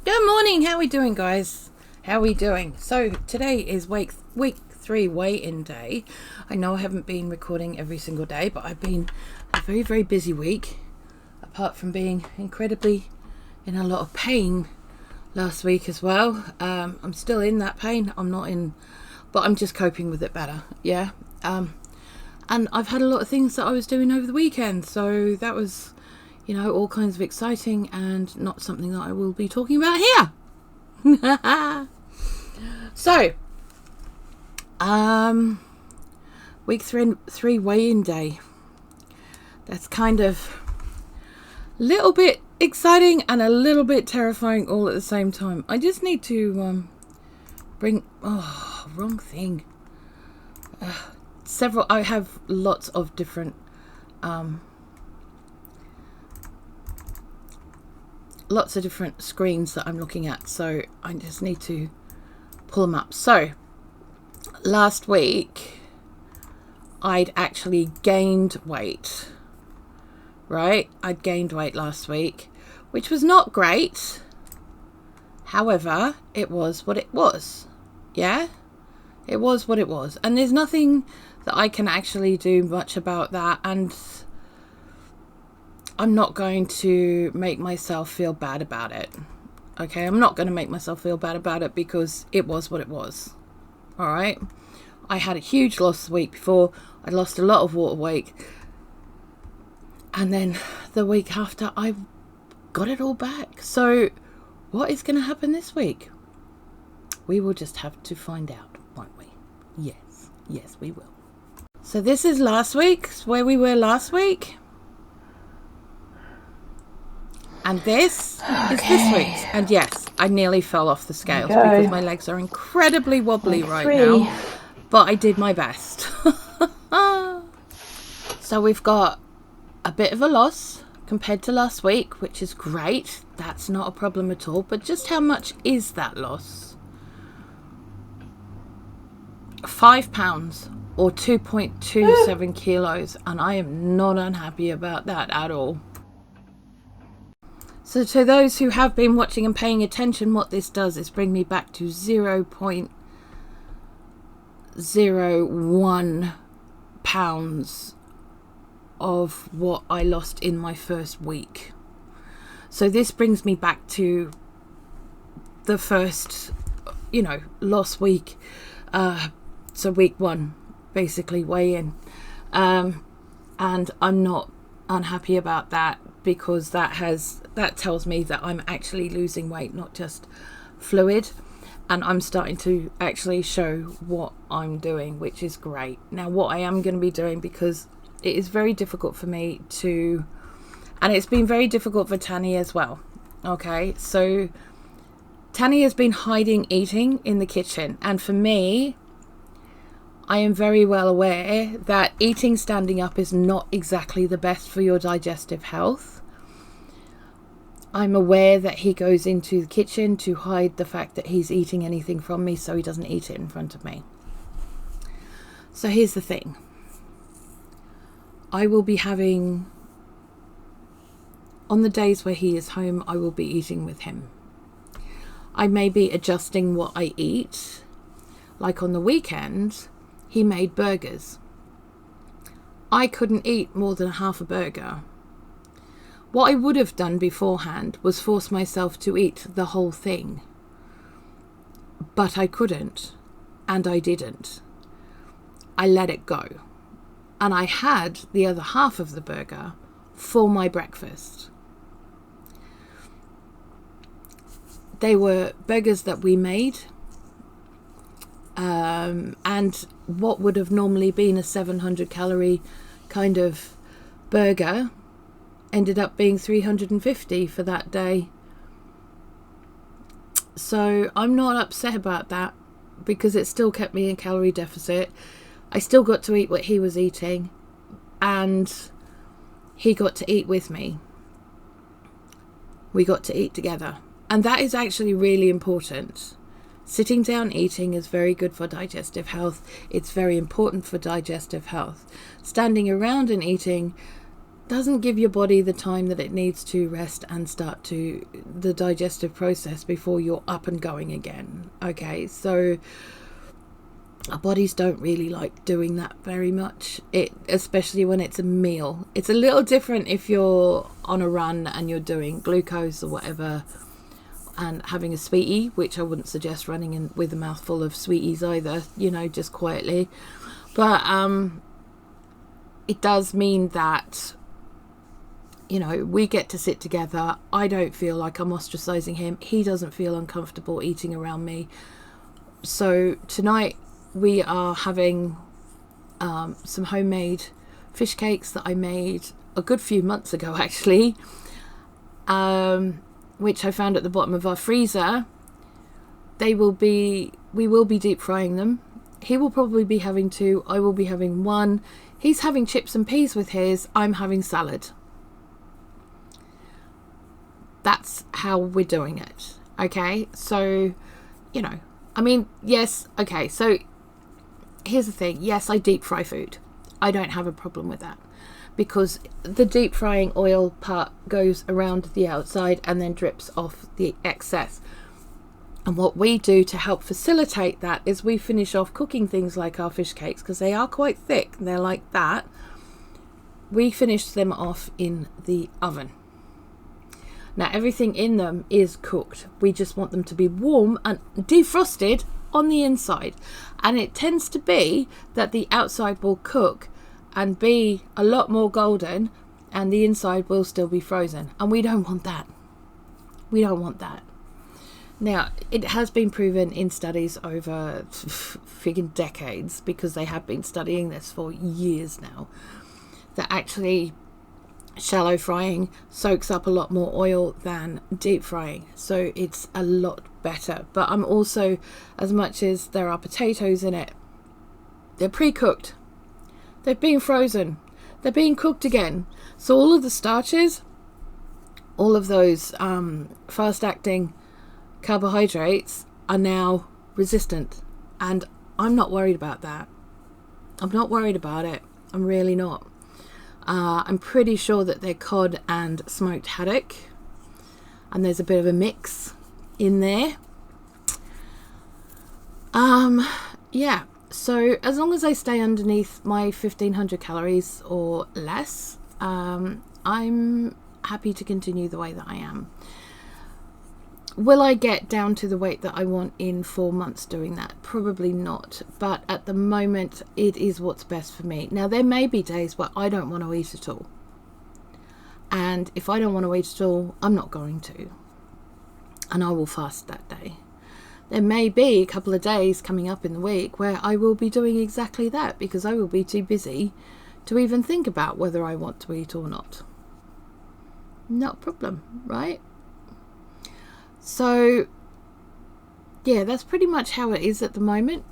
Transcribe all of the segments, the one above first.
Good morning. How we doing, guys? How we doing? So today is week 3 weigh-in day. I know I haven't been recording every single day, but I've been a very, very busy week. Apart from being incredibly in a lot of pain last week as well. I'm still in that pain. I'm not in, but I'm just coping with it better. Yeah. And I've had a lot of things that I was doing over the weekend, so that was, you know, all kinds of exciting and not something that I will be talking about here. So, week 3 weigh-in day. That's kind of a little bit exciting and a little bit terrifying all at the same time. I just need to wrong thing. I have lots of different screens that I'm looking at, so I just need to pull them up. So last week I'd actually gained weight, right? I'd gained weight last week, which was not great. However, it was what it was. Yeah, it was what it was, and there's nothing that I can actually do much about that, and I'm not going to make myself feel bad about it. Okay, I'm not going to make myself feel bad about it because it was what it was. All right, I had a huge loss the week before. I lost a lot of water weight, and then the week after I got it all back. So what is going to happen this week? We will just have to find out, won't we? Yes, we will. So this is last week's, where we were last week. And this is this week's. And yes, I nearly fell off the scales because my legs are incredibly wobbly right now. But I did my best. So we've got a bit of a loss compared to last week, which is great. That's not a problem at all. But just how much is that loss? 5 pounds or 2.27 kilos. And I am not unhappy about that at all. So to those who have been watching and paying attention, what this does is bring me back to 0.01 pounds of what I lost in my first week. So this brings me back to the first, lost week. So week 1, basically, weigh in. And I'm not unhappy about that, because that tells me that I'm actually losing weight, not just fluid, and I'm starting to actually show what I'm doing, which is great. Now what I am going to be doing, because it is very difficult for me to, and it's been very difficult for Tanny as well. Okay, so Tanny has been hiding eating in the kitchen, and for me, I am very well aware that eating standing up is not exactly the best for your digestive health. I'm aware that he goes into the kitchen to hide the fact that he's eating anything from me, so he doesn't eat it in front of me. So here's the thing. I will be having, on the days where he is home, I will be eating with him. I may be adjusting what I eat. Like on the weekend, he made burgers. I couldn't eat more than half a burger. What I would have done beforehand was force myself to eat the whole thing. But I couldn't, and I didn't. I let it go. And I had the other half of the burger for my breakfast. They were burgers that we made. And what would have normally been a 700 calorie kind of burger ended up being 350 for that day. So I'm not upset about that, because it still kept me in calorie deficit. I still got to eat what he was eating, and he got to eat with me. We got to eat together, and that is actually really important. Sitting down eating is very good for digestive health. It's very important for digestive health. Standing around and eating doesn't give your body the time that it needs to rest and start to the digestive process before you're up and going again. Okay, so our bodies don't really like doing that very much, especially when it's a meal. It's a little different if you're on a run and you're doing glucose or whatever and having a sweetie, which I wouldn't suggest running in with a mouthful of sweeties either, you know, just quietly. But it does mean that, you know, we get to sit together. I don't feel like I'm ostracizing him. He doesn't feel uncomfortable eating around me. So tonight we are having some homemade fish cakes that I made a good few months ago, actually, which I found at the bottom of our freezer. We will be deep frying them. He will probably be having 2. I will be having 1. He's having chips and peas with his. I'm having salad. That's how we're doing it. Okay, so, you know, I mean, yes, okay, so here's the thing. Yes, I deep fry food. I don't have a problem with that, because the deep frying oil part goes around the outside and then drips off the excess. And what we do to help facilitate that is we finish off cooking things like our fish cakes, because they are quite thick. They're like that. We finish them off in the oven. Now, everything in them is cooked. We just want them to be warm and defrosted on the inside. And it tends to be that the outside will cook and be a lot more golden, and the inside will still be frozen. And we don't want that. We don't want that. Now, it has been proven in studies over friggin' decades, because they have been studying this for years now, that actually shallow frying soaks up a lot more oil than deep frying. So it's a lot better. But I'm also, as much as there are potatoes in it, they're pre-cooked. They've been frozen. They're being cooked again. So all of the starches, all of those fast-acting carbohydrates are now resistant, and I'm not worried about that. I'm not worried about it. I'm really not. I'm pretty sure that they're cod and smoked haddock, and there's a bit of a mix in there. Yeah, so as long as I stay underneath my 1500 calories or less, I'm happy to continue the way that I am. Will I get down to the weight that I want in 4 months doing that? Probably not. But at the moment, it is what's best for me. Now, there may be days where I don't want to eat at all. And if I don't want to eat at all, I'm not going to. And I will fast that day. There may be a couple of days coming up in the week where I will be doing exactly that, because I will be too busy to even think about whether I want to eat or not. Not a problem, right? So, yeah, that's pretty much how it is at the moment.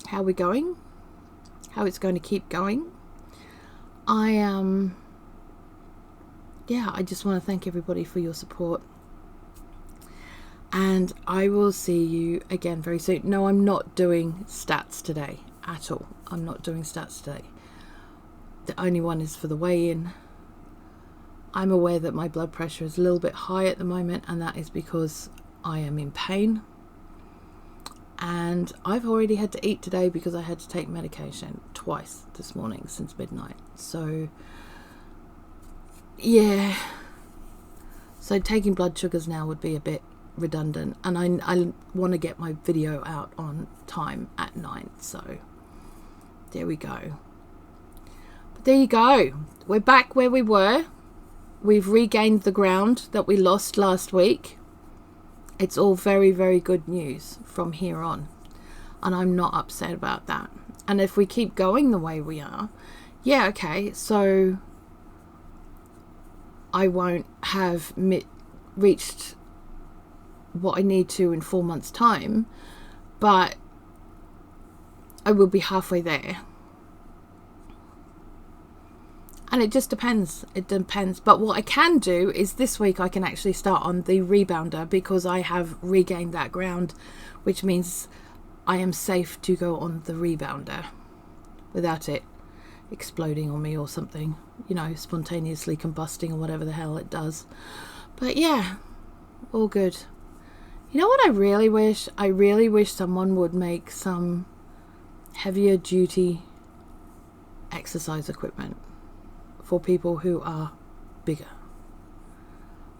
How we're going. How it's going to keep going. I just want to thank everybody for your support. And I will see you again very soon. No, I'm not doing stats today at all. I'm not doing stats today. The only one is for the weigh-in. I'm aware that my blood pressure is a little bit high at the moment, and that is because I am in pain. And I've already had to eat today because I had to take medication twice this morning since midnight. So, yeah. So taking blood sugars now would be a bit redundant. And I want to get my video out on time at 9. So, there we go. But there you go. We're back where we were. We've regained the ground that we lost last week. It's all very, very good news from here on. And I'm not upset about that. And if we keep going the way we are, yeah, okay, so I won't have reached what I need to in 4 months' time, but I will be halfway there. And it just depends. It depends. But what I can do is this week I can actually start on the rebounder, because I have regained that ground, which means I am safe to go on the rebounder without it exploding on me or something, you know, spontaneously combusting or whatever the hell it does. But yeah, all good. You know what I really wish? I really wish someone would make some heavier duty exercise equipment for people who are bigger.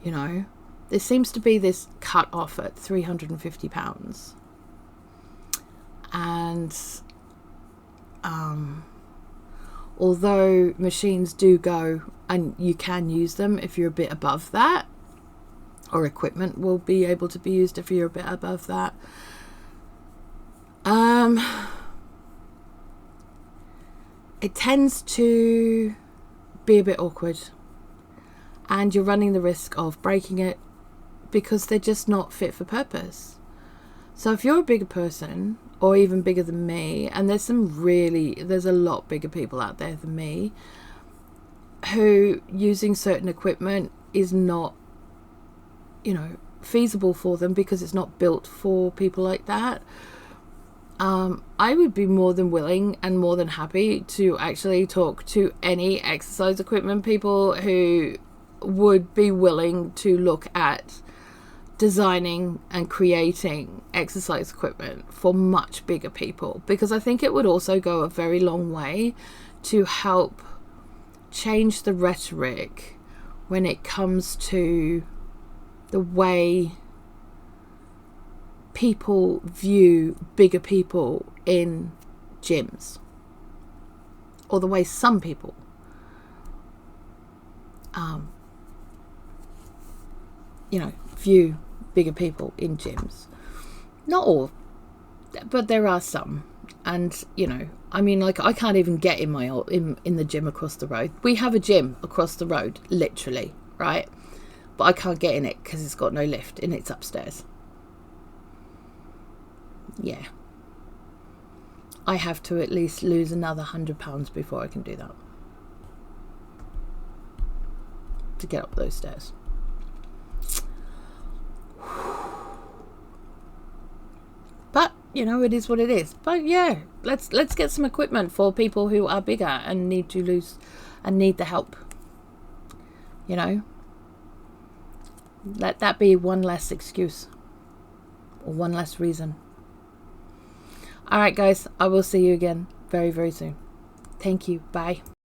You know, there seems to be this cut off at 350 pounds. And although machines do go and you can use them if you're a bit above that, or equipment will be able to be used if you're a bit above that, it tends to be a bit awkward, and you're running the risk of breaking it because they're just not fit for purpose. So if you're a bigger person, or even bigger than me, and there's a lot bigger people out there than me who using certain equipment is not, you know, feasible for them because it's not built for people like that, I would be more than willing and more than happy to actually talk to any exercise equipment people who would be willing to look at designing and creating exercise equipment for much bigger people, because I think it would also go a very long way to help change the rhetoric when it comes to the way people view bigger people in gyms, or the way some people view bigger people in gyms. Not all, but there are some. And you know, I mean, like, I can't even get in the gym across the road. We have a gym across the road, literally, right? But I can't get in it because it's got no lift and it's upstairs. Yeah, I have to at least lose another £100 before I can do that, to get up those stairs. But you know, it is what it is. But yeah, let's get some equipment for people who are bigger and need to lose and need the help. You know, let that be one less excuse or one less reason. All right, guys, I will see you again very, very soon. Thank you. Bye.